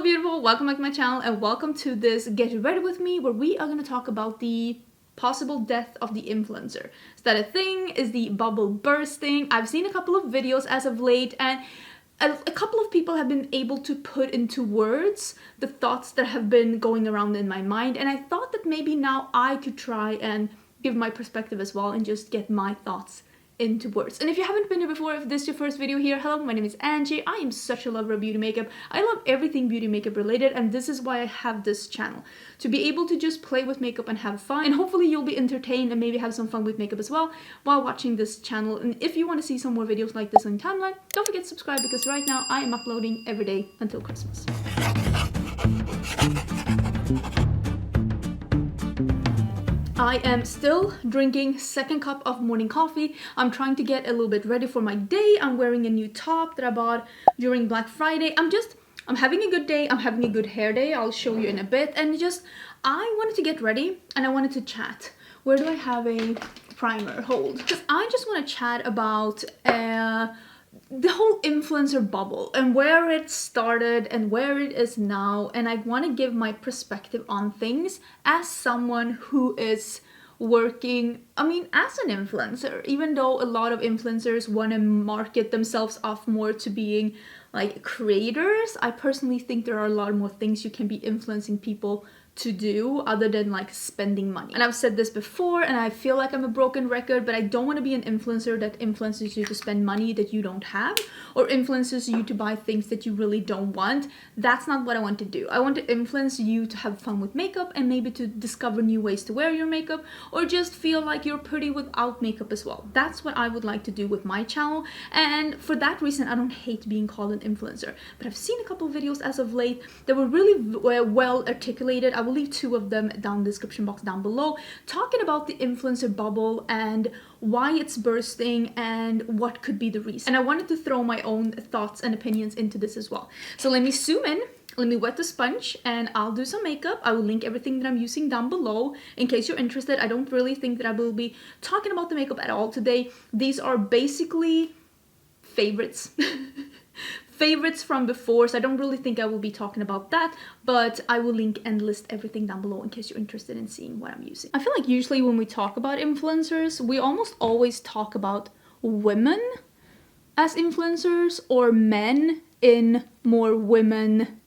beautiful, welcome back to my channel and welcome to this Get Ready With Me where we are going to talk about the possible death of the influencer. Is that a thing? Is the bubble bursting? I've seen a couple of videos as of late and a couple of people have been able to put into words the thoughts that have been going around in my mind, and I thought that maybe now I could try and give my perspective as well and just get my thoughts into words. And if you haven't been here before, if this is your first video here, hello, my name is Angie. I am such a lover of beauty makeup. I love everything beauty makeup related, and this is why I have this channel, to be able to just play with makeup and have fun, and hopefully you'll be entertained and maybe have some fun with makeup as well while watching this channel. And if you want to see some more videos like this on timeline, don't forget to subscribe, because right now I am uploading every day until Christmas. I am still drinking second cup of morning coffee. I'm trying to get a little bit ready for my day. I'm wearing a new top that I bought during Black Friday. I'm having a good day. I'm having a good hair day. I'll show you in a bit. And I wanted to get ready and I wanted to chat. Where do I have a primer? Hold. Because I just want to chat about the whole influencer bubble and where it started and where it is now, and I want to give my perspective on things as someone who is working, as an influencer. Even though a lot of influencers want to market themselves off more to being like creators, I personally think there are a lot more things you can be influencing people to do other than like spending money. And I've said this before and I feel like I'm a broken record, but I don't want to be an influencer that influences you to spend money that you don't have, or influences you to buy things that you really don't want. That's not what I want to do. I want to influence you to have fun with makeup and maybe to discover new ways to wear your makeup, or just feel like you're pretty without makeup as well. That's what I would like to do with my channel, and for that reason I don't hate being called an influencer. But I've seen a couple of videos as of late that were really well articulated. I will leave two of them down in the description box down below, talking about the influencer bubble and why it's bursting and what could be the reason. And I wanted to throw my own thoughts and opinions into this as well. So let me zoom in, let me wet the sponge, and I'll do some makeup. I will link everything that I'm using down below in case you're interested. I don't really think that I will be talking about the makeup at all today. These are basically favorites. Favorites from before, so I don't really think I will be talking about that, but I will link and list everything down below in case you're interested in seeing what I'm using. I feel like usually when we talk about influencers, we almost always talk about women as influencers or men in more women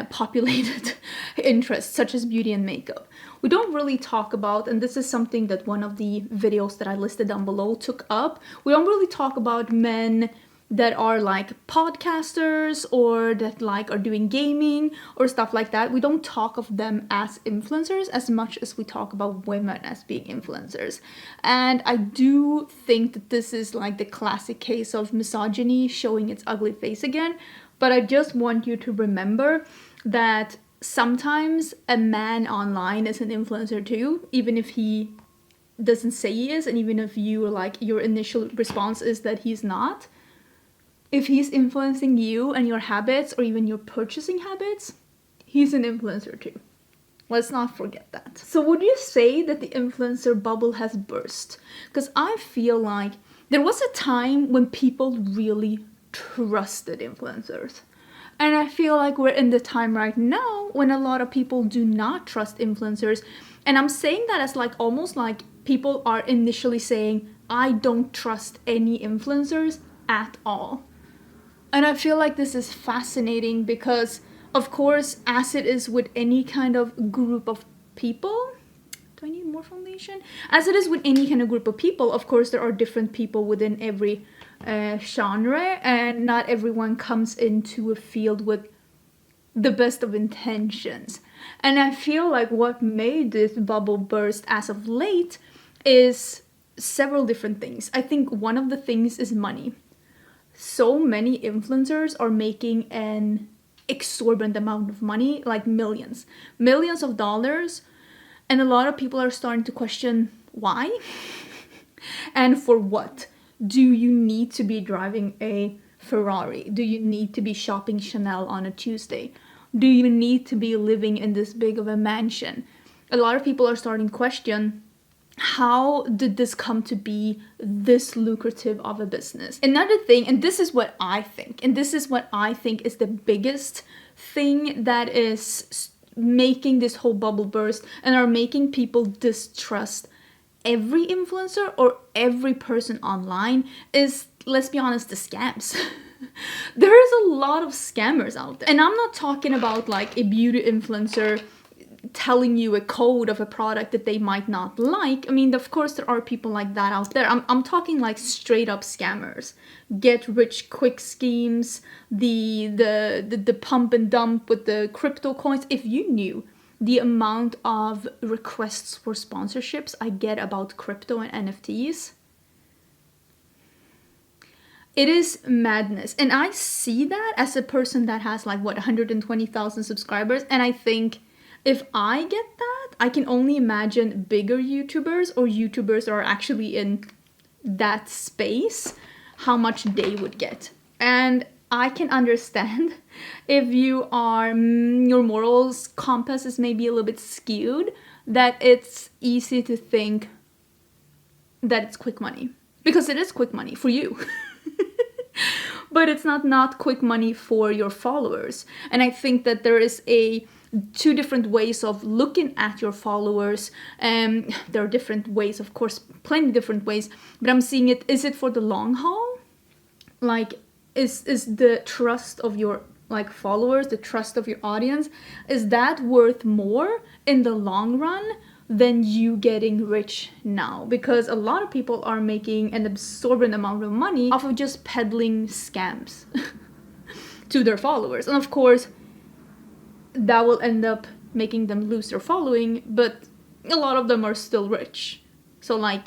populated interests such as beauty and makeup. We don't really talk about, and this is something that one of the videos that I listed down below took up, we don't really talk about men that are like podcasters or that like are doing gaming or stuff like that. We don't talk of them as influencers as much as we talk about women as being influencers. And I do think that this is like the classic case of misogyny showing its ugly face again. But I just want you to remember that sometimes a man online is an influencer too, even if he doesn't say he is, and even if you like your initial response is that he's not. If he's influencing you and your habits or even your purchasing habits, he's an influencer too. Let's not forget that. So would you say that the influencer bubble has burst? Because I feel like there was a time when people really trusted influencers. And I feel like we're in the time right now when a lot of people do not trust influencers. And I'm saying that as like almost like people are initially saying, I don't trust any influencers at all. And I feel like this is fascinating because, of course, as it is with any kind of group of people, do I need more foundation? As it is with any kind of group of people, of course, there are different people within every genre, and not everyone comes into a field with the best of intentions. And I feel like what made this bubble burst as of late is several different things. I think one of the things is money. So many influencers are making an exorbitant amount of money, like millions of dollars, and a lot of people are starting to question why and for what. Do you need to be driving a Ferrari? Do you need to be shopping Chanel on a Tuesday? Do you need to be living in this big of a mansion? A lot of people are starting to question, how did this come to be this lucrative of a business? Another thing, and this is what I think is the biggest thing that is making this whole bubble burst and are making people distrust every influencer or every person online is, let's be honest, the scams. There is a lot of scammers out there. And I'm not talking about like a beauty influencer telling you a code of a product that they might not like. I mean, of course there are people like that out there. I'm talking like straight up scammers, get rich quick schemes, the pump and dump with the crypto coins. If you knew the amount of requests for sponsorships I get about crypto and NFTs, it is madness. And I see that as a person that has like, what, 120,000 subscribers. And I think if I get that, I can only imagine bigger YouTubers or YouTubers that are actually in that space, how much they would get. And I can understand if you are, your morals compass is maybe a little bit skewed, that it's easy to think that it's quick money. Because it is quick money for you. But it's not quick money for your followers. And I think that there is two different ways of looking at your followers. There are different ways, of course, plenty different ways. But I'm seeing it, is it for the long haul? Like, is the trust of your like followers, the trust of your audience, is that worth more in the long run than you getting rich now? Because a lot of people are making an absorbent amount of money off of just peddling scams to their followers. And of course, that will end up making them lose their following, but a lot of them are still rich. So like,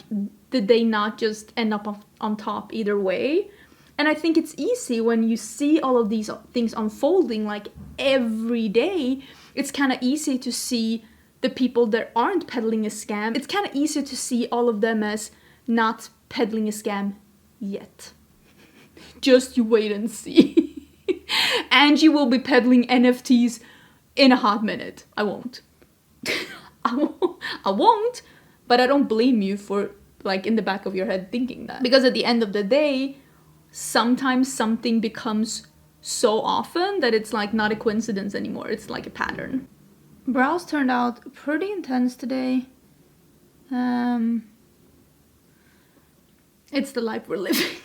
did they not just end up on top either way? And I think it's easy when you see all of these things unfolding like every day, it's kind of easy to see the people that aren't peddling a scam. It's kind of easy to see all of them as not peddling a scam yet. Just you wait and see. Angie will be peddling NFTs in a hot minute. I won't. I won't, but I don't blame you for like in the back of your head thinking that. Because at the end of the day, sometimes something becomes so often that it's like not a coincidence anymore. It's like a pattern. Brows turned out pretty intense today. It's the life we're living.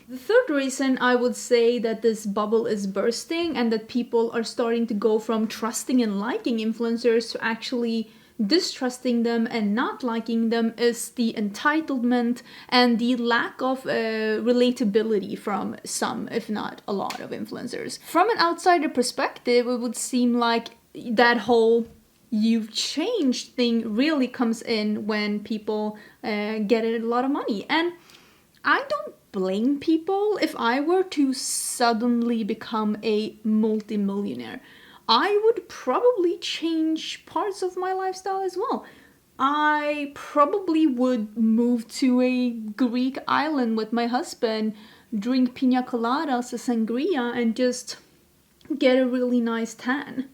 The third reason I would say that this bubble is bursting and that people are starting to go from trusting and liking influencers to actually distrusting them and not liking them is the entitlement and the lack of relatability from some, if not a lot of influencers. From an outsider perspective, it would seem like that whole "you've changed" thing really comes in when people get a lot of money. And I don't blame people. If I were to suddenly become a multimillionaire, I would probably change parts of my lifestyle as well. I probably would move to a Greek island with my husband, drink pina coladas, a sangria, and just get a really nice tan.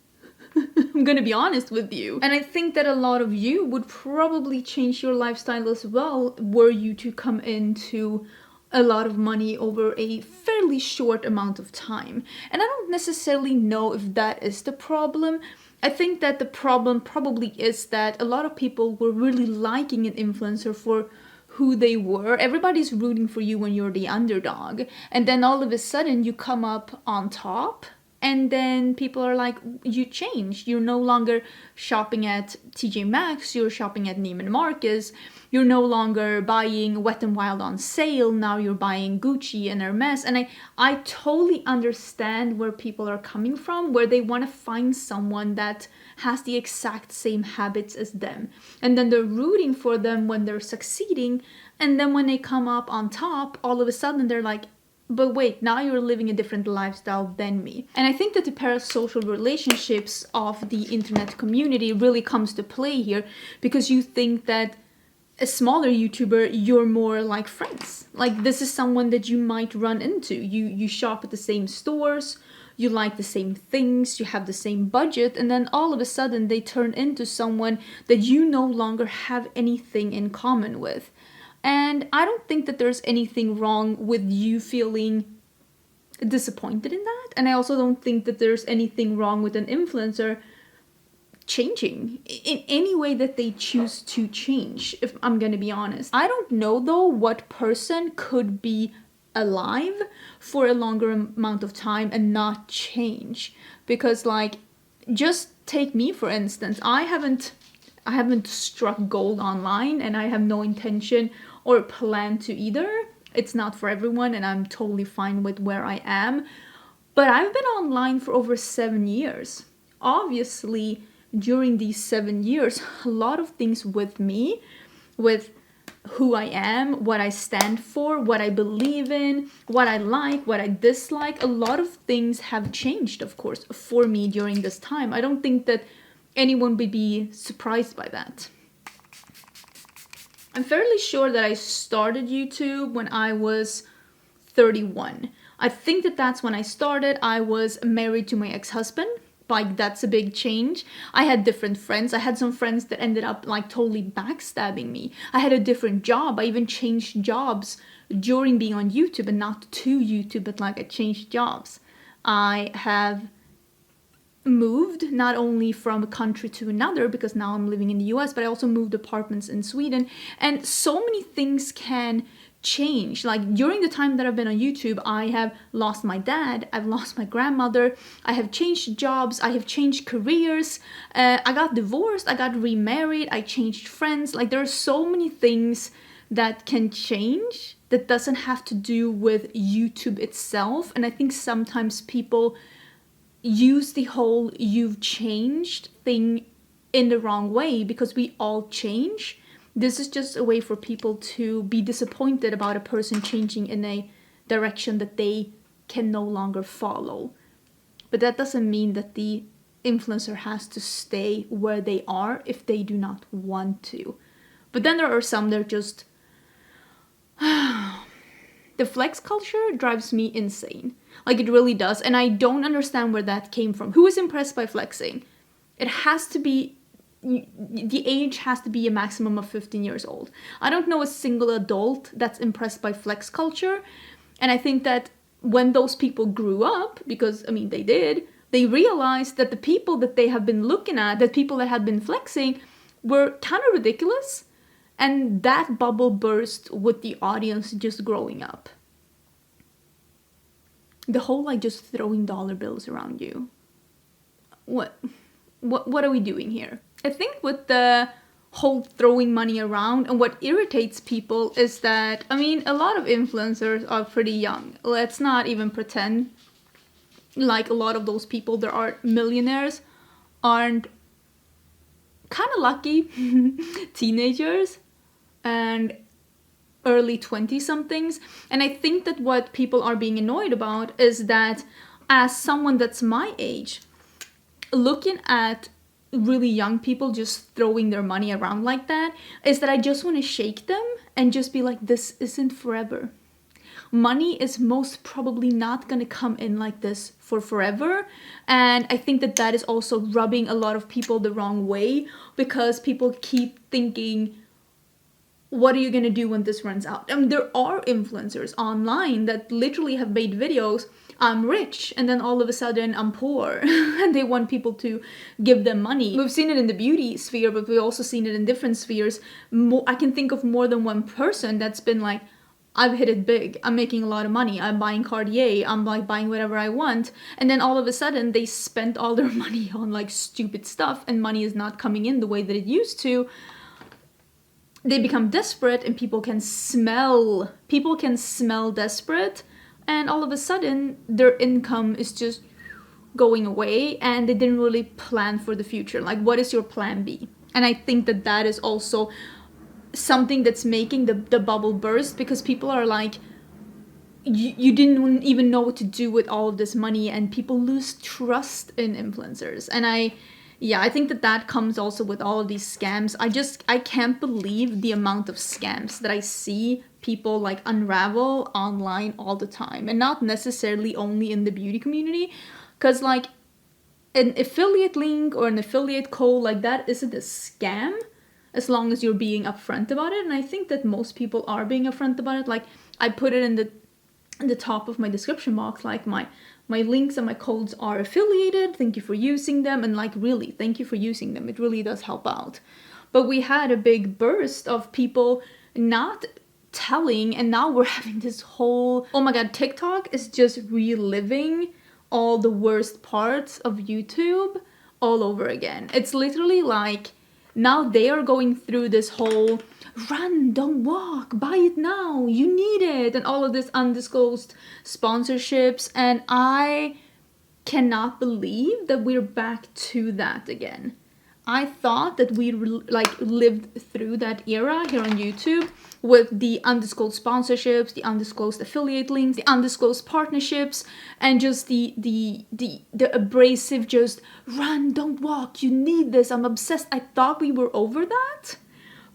I'm gonna be honest with you. And I think that a lot of you would probably change your lifestyle as well were you to come into a lot of money over a fairly short amount of time. And I don't necessarily know if that is the problem. I think that the problem probably is that a lot of people were really liking an influencer for who they were. Everybody's rooting for you when you're the underdog. And then all of a sudden you come up on top. And then people are like, you changed. You're no longer shopping at TJ Maxx. You're shopping at Neiman Marcus. You're no longer buying Wet n Wild on sale. Now you're buying Gucci and Hermes. And I totally understand where people are coming from, where they want to find someone that has the exact same habits as them. And then they're rooting for them when they're succeeding. And then when they come up on top, all of a sudden they're like, but wait, now you're living a different lifestyle than me. And I think that the parasocial relationships of the internet community really comes to play here, because you think that a smaller YouTuber, you're more like friends. Like, this is someone that you might run into. You shop at the same stores, you like the same things, you have the same budget, and then all of a sudden they turn into someone that you no longer have anything in common with. And I don't think that there's anything wrong with you feeling disappointed in that. And I also don't think that there's anything wrong with an influencer changing in any way that they choose to change, if I'm gonna be honest. I don't know though what person could be alive for a longer amount of time and not change, because like, just take me for instance. I haven't struck gold online, and I have no intention or plan to either. It's not for everyone, and I'm totally fine with where I am. But I've been online for over 7 years. Obviously, during these 7 years, a lot of things with me, with who I am, what I stand for, what I believe in, what I like, what I dislike, a lot of things have changed, of course, for me during this time. I don't think that anyone would be surprised by that. I'm fairly sure that I started YouTube when I was 31. I think that that's when I started. I was married to my ex-husband. Like, that's a big change. I had different friends. I had some friends that ended up like totally backstabbing me. I had a different job. I even changed jobs during being on YouTube, and not to YouTube, but like I changed jobs. I have moved not only from a country to another, because now I'm living in the US, but I also moved apartments in Sweden. And so many things can change. Like, during the time that I've been on YouTube, I have lost my dad, I've lost my grandmother, I have changed jobs, I have changed careers, I got divorced, I got remarried, I changed friends. Like, there are so many things that can change that doesn't have to do with YouTube itself. And I think sometimes people use the whole "you've changed" thing in the wrong way, because we all change. This is just a way for people to be disappointed about a person changing in a direction that they can no longer follow. But that doesn't mean that the influencer has to stay where they are if they do not want to. But then there are some that are just the flex culture drives me insane. Like, it really does. And I don't understand where that came from. Who is impressed by flexing? It has to be, the age has to be a maximum of 15 years old. I don't know a single adult that's impressed by flex culture. And I think that when those people grew up, because I mean they did, they realized that the people that they have been looking at, the people that had been flexing, were kind of ridiculous. And that bubble burst with the audience just growing up. The whole like just throwing dollar bills around you. What are we doing here? I think with the whole throwing money around, and what irritates people is that, I mean, a lot of influencers are pretty young. Let's not even pretend like a lot of those people that are millionaires aren't kind of lucky teenagers and early 20-somethings. And I think that what people are being annoyed about is that, as someone that's my age, looking at really young people just throwing their money around like that, is that I just want to shake them and just be like, this isn't forever. Money is most probably not going to come in like this for forever. And I think that that is also rubbing a lot of people the wrong way, because people keep thinking, what are you going to do when this runs out? I mean, there are influencers online that literally have made videos, I'm rich, and then all of a sudden I'm poor, and they want people to give them money. We've seen it in the beauty sphere, but we've also seen it in different spheres. I can think of more than one person that's been like, I've hit it big, I'm making a lot of money, I'm buying Cartier, I'm like buying whatever I want, and then all of a sudden they spent all their money on like stupid stuff, and money is not coming in the way that it used to. They become desperate, and people can smell desperate, and all of a sudden their income is just going away, and they didn't really plan for the future. Like, what is your plan B? And I think that that is also something that's making the bubble burst, because people are like, you didn't even know what to do with all of this money, and people lose trust in influencers. And I think that that comes also with all of these scams. I can't believe the amount of scams that I see people like unravel online all the time, and not necessarily only in the beauty community, because like an affiliate link or an affiliate code like that isn't a scam as long as you're being upfront about it. And I think that most people are being upfront about it. Like, I put it in the in the top of my description box, like my links and my codes are affiliated. Thank you for using them, and like really, thank you for using them. It really does help out. But we had a big burst of people not telling, and now we're having this whole, oh my god, TikTok is just reliving all the worst parts of YouTube all over again. It's literally like now they are going through this whole run, don't walk, buy it now, you need it, and all of this undisclosed sponsorships, and I cannot believe that we're back to that again. I thought that we like lived through that era here on YouTube with the undisclosed sponsorships, the undisclosed affiliate links, the undisclosed partnerships, and just the abrasive just run, don't walk, you need this, I'm obsessed. I thought we were over that.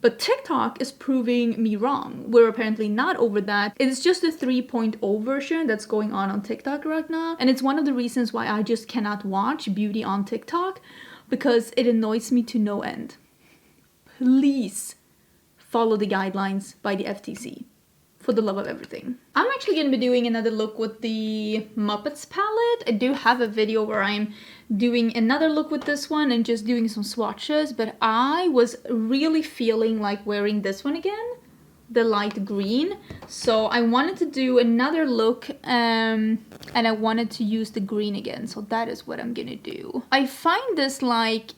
But TikTok is proving me wrong. We're apparently not over that. It's just a 3.0 version that's going on TikTok right now. And it's one of the reasons why I just cannot watch beauty on TikTok, because it annoys me to no end. Please follow the guidelines by the FTC. For the love of everything. I'm actually going to be doing another look with the Muppets palette. I do have a video where I'm doing another look with this one and just doing some swatches, but I was really feeling like wearing this one again, the light green. So I wanted to do another look and I wanted to use the green again. So that is what I'm gonna do. I find this like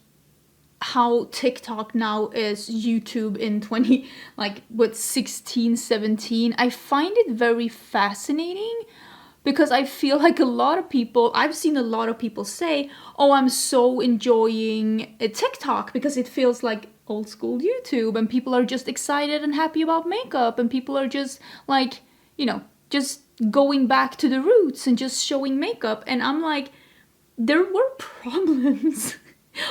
how TikTok now is YouTube in 16, 17. I find it very fascinating because I feel like I've seen a lot of people say, oh, I'm so enjoying TikTok because it feels like old school YouTube, and people are just excited and happy about makeup, and people are just like, you know, just going back to the roots and just showing makeup. And I'm like, there were problems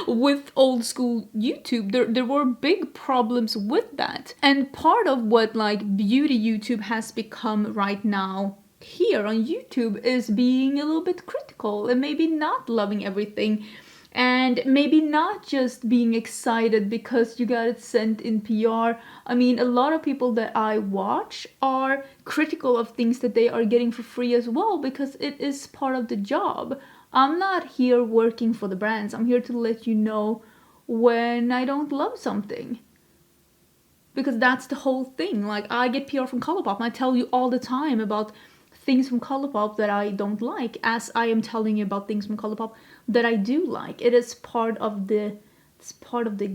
with old school YouTube. There were big problems with that. And part of what like beauty YouTube has become right now here on YouTube is being a little bit critical and maybe not loving everything, and maybe not just being excited because you got it sent in PR. I mean, a lot of people that I watch are critical of things that they are getting for free as well, because it is part of the job. I'm not here working for the brands. I'm here to let you know when I don't love something. Because that's the whole thing. Like, I get PR from Colourpop and I tell you all the time about things from Colourpop that I don't like, as I am telling you about things from Colourpop that I do like. It is part of the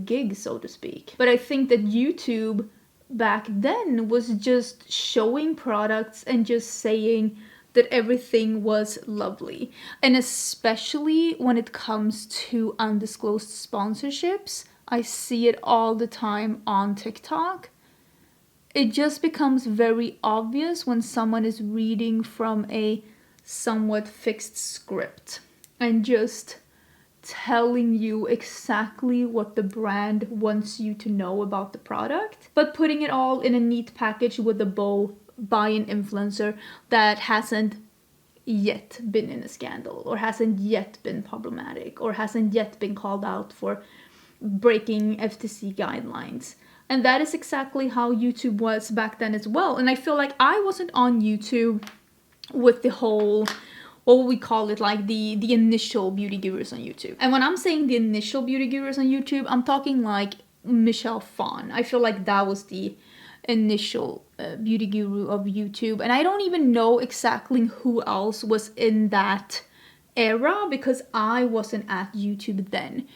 gig, so to speak. But I think that YouTube back then was just showing products and just saying that everything was lovely. And especially when it comes to undisclosed sponsorships, I see it all the time on TikTok. It just becomes very obvious when someone is reading from a somewhat fixed script and just telling you exactly what the brand wants you to know about the product, but putting it all in a neat package with a bow by an influencer that hasn't yet been in a scandal, or hasn't yet been problematic, or hasn't yet been called out for breaking FTC guidelines. And that is exactly how YouTube was back then as well. And I feel like I wasn't on YouTube with the whole, what would we call it, like the initial beauty gurus on YouTube. And when I'm saying the initial beauty gurus on YouTube, I'm talking like Michelle Phan. I feel like that was the initial beauty guru of YouTube, and I don't even know exactly who else was in that era because I wasn't at YouTube then.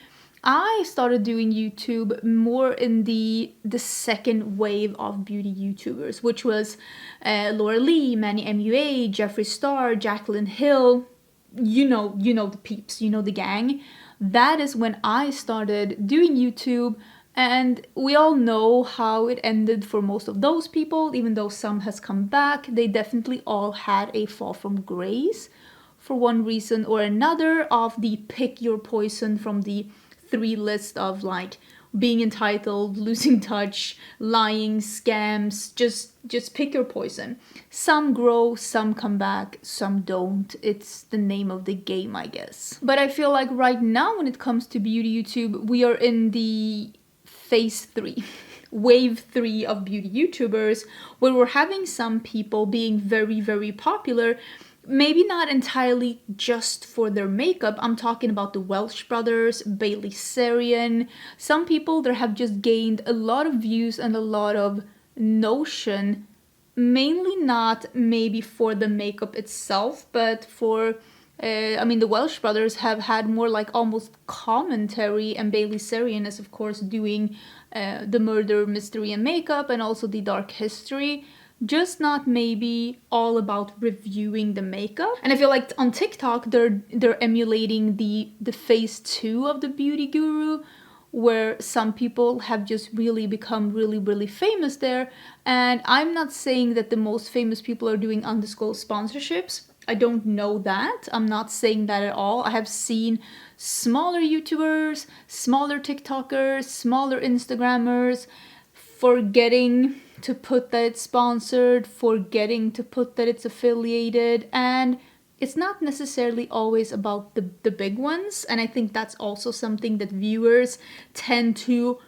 I started doing YouTube more in the second wave of beauty YouTubers, which was Laura Lee, Manny MUA, Jeffree Star, Jaclyn Hill. You know the peeps, you know the gang. That is when I started doing YouTube. And we all know how it ended for most of those people. Even though some has come back, they definitely all had a fall from grace for one reason or another, of the pick your poison from the 3 list of like being entitled, losing touch, lying, scams. Just pick your poison. Some grow, some come back, some don't. It's the name of the game, I guess. But I feel like right now when it comes to beauty YouTube, we are in the phase 3 wave 3 of beauty YouTubers, where we're having some people being very, very popular, maybe not entirely just for their makeup. I'm talking about the Welsh brothers, Bailey Sarian, some people that have just gained a lot of views and a lot of notion, mainly not maybe for the makeup itself, but for I mean, the Welsh brothers have had more like almost commentary, and Bailey Sarian is of course doing the murder mystery and makeup and also the dark history, just not maybe all about reviewing the makeup. And I feel like on TikTok they're emulating the phase 2 of the beauty guru, where some people have just really become really, really famous there. And I'm not saying that the most famous people are doing undisclosed sponsorships. I don't know that. I'm not saying that at all. I have seen smaller YouTubers, smaller TikTokers, smaller Instagrammers forgetting to put that it's sponsored, forgetting to put that it's affiliated, and it's not necessarily always about the big ones. And I think that's also something that viewers tend to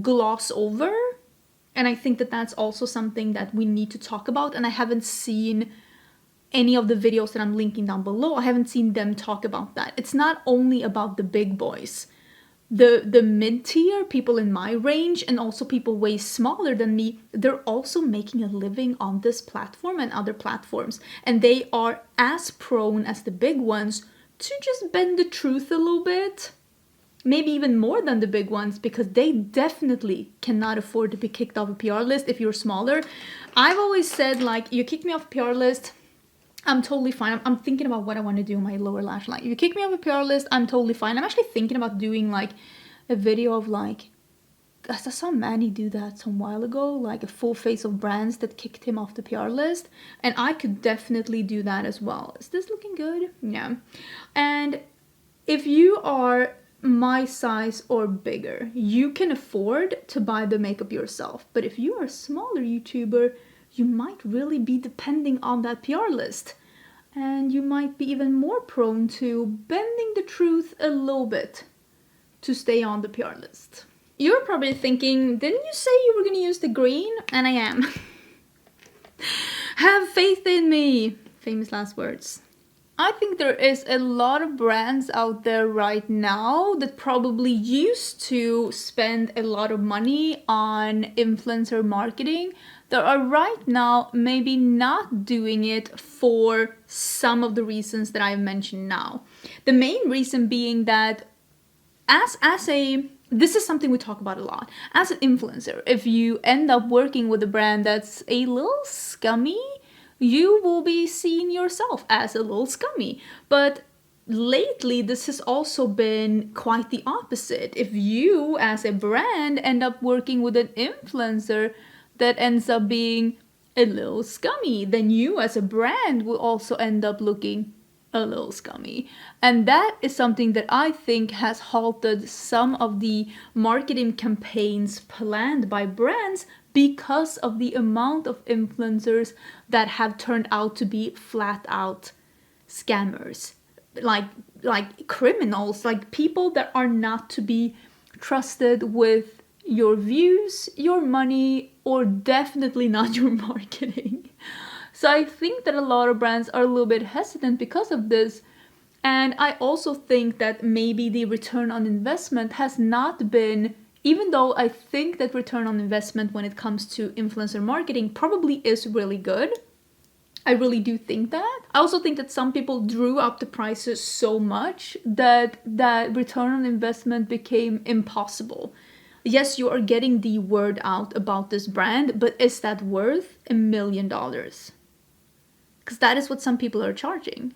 gloss over. And I think that that's also something that we need to talk about. And I haven't seen any of the videos that I'm linking down below, I haven't seen them talk about that. It's not only about the big boys. The mid-tier, people in my range, and also people way smaller than me, they're also making a living on this platform and other platforms. And they are as prone as the big ones to just bend the truth a little bit. Maybe even more than the big ones, because they definitely cannot afford to be kicked off a PR list if you're smaller. I've always said, like, you kick me off a PR list, I'm totally fine. I'm thinking about what I want to do in my lower lash line. If you kick me off a PR list, I'm totally fine. I'm actually thinking about doing like a video of like, I saw Manny do that some while ago, like a full face of brands that kicked him off the PR list. And I could definitely do that as well. Is this looking good? Yeah. And if you are my size or bigger, you can afford to buy the makeup yourself. But if you are a smaller YouTuber, you might really be depending on that PR list. And you might be even more prone to bending the truth a little bit to stay on the PR list. You're probably thinking, didn't you say you were going to use the green? And I am. Have faith in me. Famous last words. I think there is a lot of brands out there right now that probably used to spend a lot of money on influencer marketing that are right now maybe not doing it for some of the reasons that I've mentioned now. The main reason being that this is something we talk about a lot. As an influencer, if you end up working with a brand that's a little scummy, you will be seeing yourself as a little scummy. But lately, this has also been quite the opposite. If you, as a brand, end up working with an influencer that ends up being a little scummy, then you, as a brand, will also end up looking a little scummy. And that is something that I think has halted some of the marketing campaigns planned by brands, because of the amount of influencers that have turned out to be flat out scammers, like criminals, like people that are not to be trusted with your views, your money, or definitely not your marketing. So I think that a lot of brands are a little bit hesitant because of this. And I also think that maybe the return on investment has not been, even though I think that return on investment when it comes to influencer marketing probably is really good. I really do think that. I also think that some people drew up the prices so much that that return on investment became impossible. Yes, you are getting the word out about this brand, but is that worth $1 million? Because that is what some people are charging.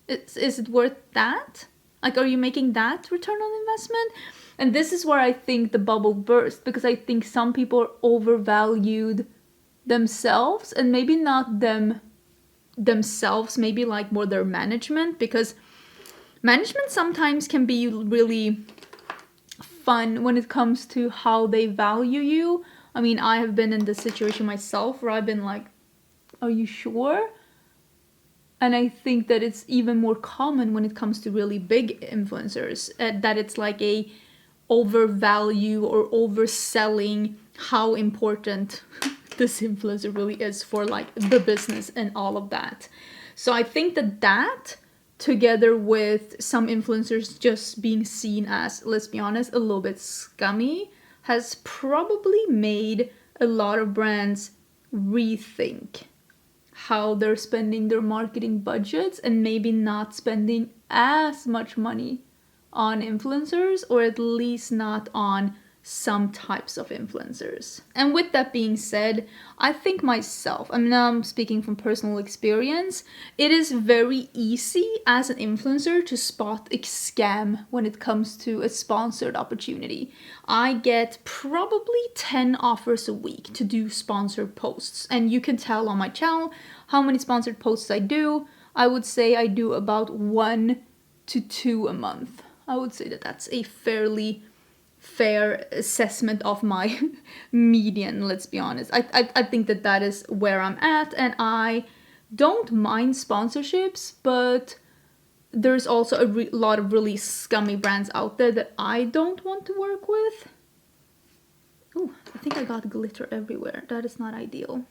Is it worth that? Like, are you making that return on investment? And this is where I think the bubble burst, because I think some people overvalued themselves, and maybe not themselves, maybe like more their management, because management sometimes can be really fun when it comes to how they value you. I mean, I have been in this situation myself where I've been like, are you sure? And I think that it's even more common when it comes to really big influencers, that it's like a overvalue or overselling how important this influencer really is for like the business and all of that. So I think that together with some influencers just being seen as, let's be honest, a little bit scummy, has probably made a lot of brands rethink how they're spending their marketing budgets and maybe not spending as much money on influencers, or at least not on some types of influencers. And with that being said, I think myself, I mean, now I'm speaking from personal experience, it is very easy as an influencer to spot a scam when it comes to a sponsored opportunity. I get probably 10 offers a week to do sponsored posts, and you can tell on my channel how many sponsored posts I do. I would say I do about 1 to 2 a month. I would say that that's a fairly fair assessment of my median, let's be honest. I think that is where I'm at, and I don't mind sponsorships, but there's also a lot of really scummy brands out there that I don't want to work with. Oh, I think I got glitter everywhere. That is not ideal.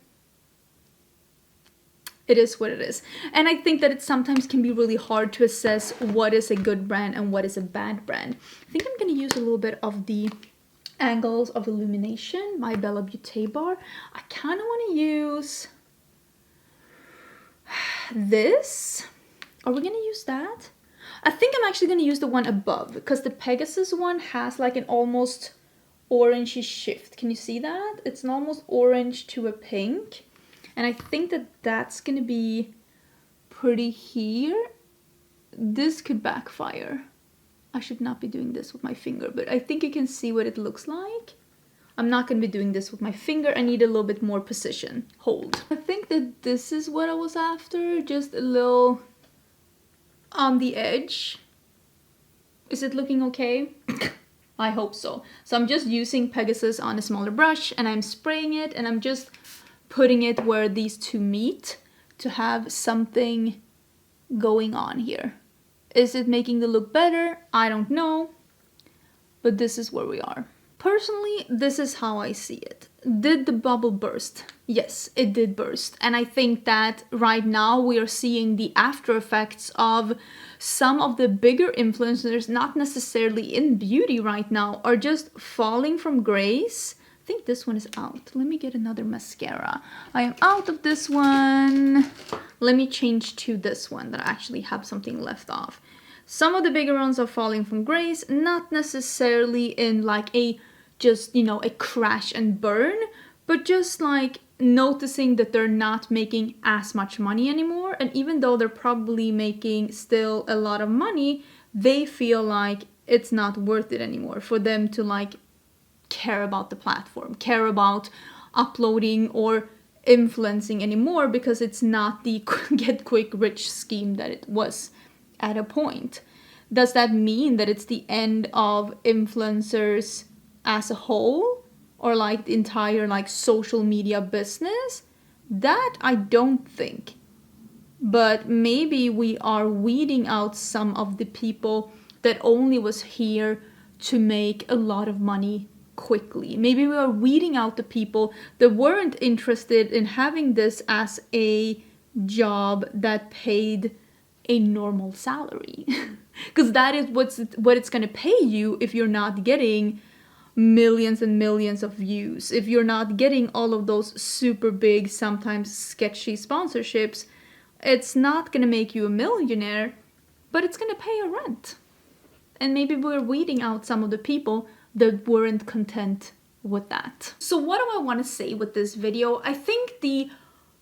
It is what it is. And I think that it sometimes can be really hard to assess what is a good brand and what is a bad brand. I think I'm going to use a little bit of the Angles of Illumination, my Bella Beauty bar. I kind of want to use this. Are we going to use that? I think I'm actually going to use the one above, because the Pegasus one has like an almost orangey shift. Can you see that? It's an almost orange to a pink. And I think that that's going to be pretty here. This could backfire. I should not be doing this with my finger, but I think you can see what it looks like. I'm not going to be doing this with my finger. I need a little bit more precision. Hold. I think that this is what I was after. Just a little on the edge. Is it looking okay? I hope so. So I'm just using Pegasus on a smaller brush, and I'm spraying it, and I'm just putting it where these two meet to have something going on here. Is it making the look better? I don't know, but this is where we are. Personally, this is how I see it. Did the bubble burst? Yes, it did burst. And I think that right now we are seeing the after effects of some of the bigger influencers, not necessarily in beauty right now, are just falling from grace. I think this one is out. Let me get another mascara. I am out of this one. Let me change to this one that I actually have something left off. Some of the bigger ones are falling from grace, not necessarily in like a just, you know, a crash and burn, but just like noticing that they're not making as much money anymore. And even though they're probably making still a lot of money, they feel like it's not worth it anymore for them to like care about the platform, care about uploading or influencing anymore, because it's not the get quick rich scheme that it was at a point. Does that mean that it's the end of influencers as a whole, or like the entire like social media business? That I don't think. But maybe we are weeding out some of the people that only was here to make a lot of money quickly. Maybe we are weeding out the people that weren't interested in having this as a job that paid a normal salary. Because that is what it's going to pay you if you're not getting millions and millions of views. If you're not getting all of those super big, sometimes sketchy sponsorships, it's not going to make you a millionaire, but it's going to pay your rent. And maybe we're weeding out some of the people that weren't content with that. So what do I want to say with this video? I think the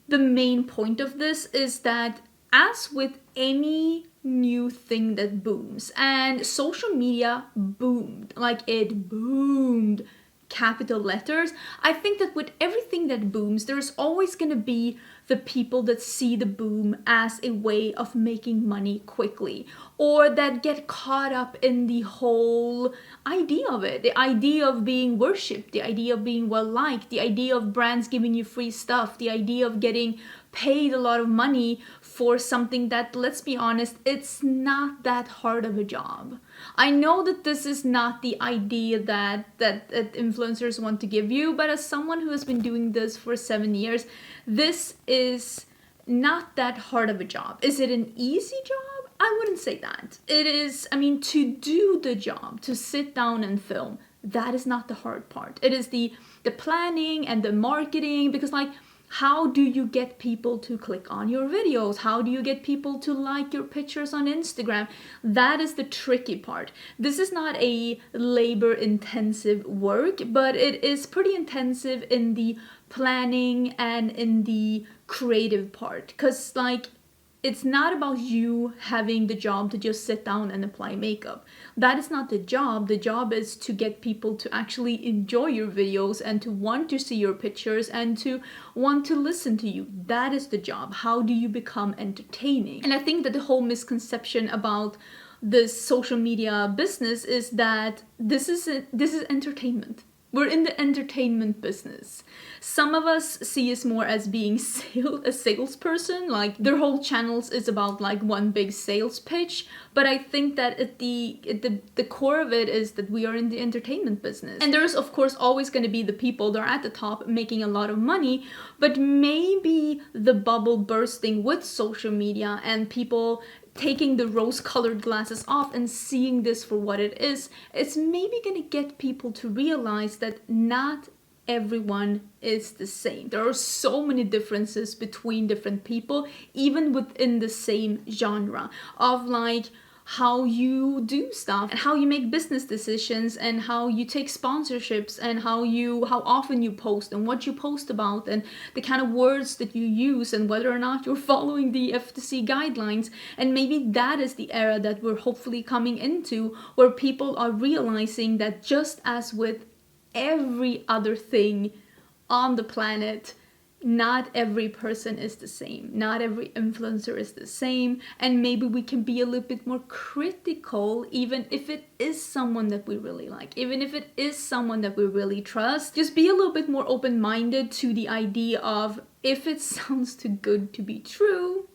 main point of this is that, as with any new thing that booms, and social media boomed, like it boomed, capital letters, I think that with everything that booms, there's always going to be the people that see the boom as a way of making money quickly, or that get caught up in the whole idea of it, the idea of being worshipped, the idea of being well liked, the idea of brands giving you free stuff, the idea of getting paid a lot of money for something that, let's be honest, it's not that hard of a job. I know that this is not the idea that influencers want to give you, but as someone who has been doing this for 7 years, this is not that hard of a job. Is it an easy job? I wouldn't say that. It is, I mean, to do the job, to sit down and film, that is not the hard part. It is the planning and the marketing, because like, how do you get people to click on your videos? How do you get people to like your pictures on Instagram? That is the tricky part. This is not a labor-intensive work, but it is pretty intensive in the planning and in the creative part. Because like, it's not about you having the job to just sit down and apply makeup. That is not the job. The job is to get people to actually enjoy your videos and to want to see your pictures and to want to listen to you. That is the job. How do you become entertaining? And I think that the whole misconception about this social media business is that this is entertainment. We're in the entertainment business. Some of us see us more as being a salesperson, like their whole channels is about like one big sales pitch. But I think that at the core of it is that we are in the entertainment business. And there's of course always going to be the people that are at the top making a lot of money, but maybe the bubble bursting with social media and people taking the rose-colored glasses off and seeing this for what it is, it's maybe gonna get people to realize that not everyone is the same. There are so many differences between different people, even within the same genre of like how you do stuff and how you make business decisions and how you take sponsorships and how often you post and what you post about and the kind of words that you use and whether or not you're following the FTC guidelines. And maybe that is the era that we're hopefully coming into, where people are realizing that just as with every other thing on the planet, not every person is the same. Not every influencer is the same. And maybe we can be a little bit more critical, even if it is someone that we really like, even if it is someone that we really trust. Just be a little bit more open-minded to the idea of, if it sounds too good to be true,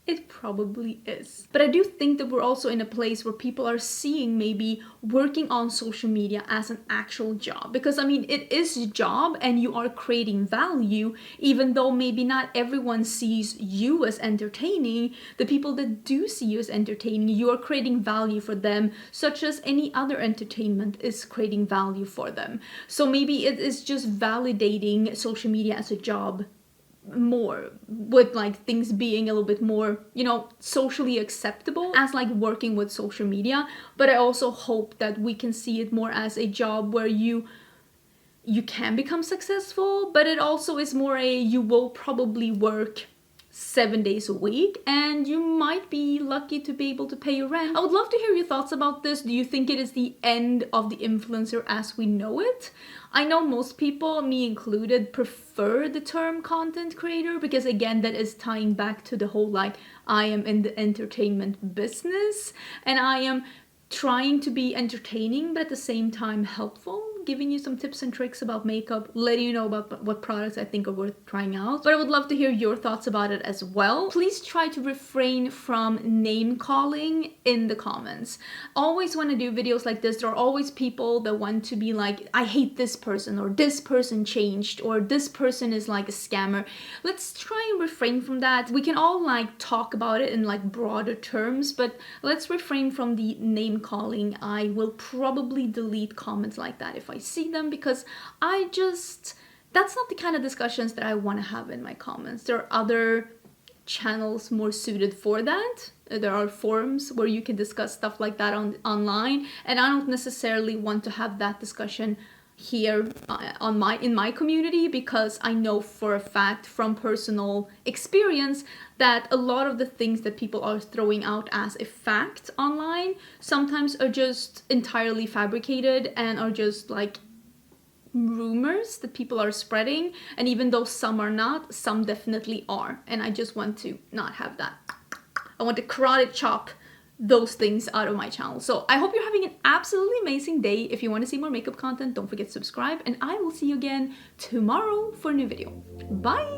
it probably is. But I do think that we're also in a place where people are seeing maybe working on social media as an actual job. Because I mean, it is a job and you are creating value, even though maybe not everyone sees you as entertaining. The people that do see you as entertaining, you are creating value for them, such as any other entertainment is creating value for them. So maybe it is just validating social media as a job more, with like things being a little bit more, you know, socially acceptable as like working with social media. But I also hope that we can see it more as a job where you can become successful, but it also is more you will probably work 7 days a week and you might be lucky to be able to pay your rent. I would love to hear your thoughts about this. Do you think it is the end of the influencer as we know it? I know most people, me included, prefer the term content creator because again, that is tying back to the whole like, I am in the entertainment business and I am trying to be entertaining but at the same time helpful, giving you some tips and tricks about makeup, letting you know about what products I think are worth trying out. But I would love to hear your thoughts about it as well. Please try to refrain from name calling in the comments. Always when I do videos like this, there are always people that want to be like, I hate this person, or this person changed, or this person is like a scammer. Let's try and refrain from that. We can all like talk about it in like broader terms, but let's refrain from the name calling. I will probably delete comments like that if I see them, because that's not the kind of discussions that I want to have in my comments. There are other channels more suited for that. There are forums where you can discuss stuff like that online, and I don't necessarily want to have that discussion here in my community, because I know for a fact from personal experience that a lot of the things that people are throwing out as a fact online sometimes are just entirely fabricated and are just like rumors that people are spreading, and even though some are not, some definitely are, and I just want to not have that. I want to karate chop those things out of my channel. So I hope you're having an absolutely amazing day. If you want to see more makeup content, don't forget to subscribe, and I will see you again tomorrow for a new video. Bye!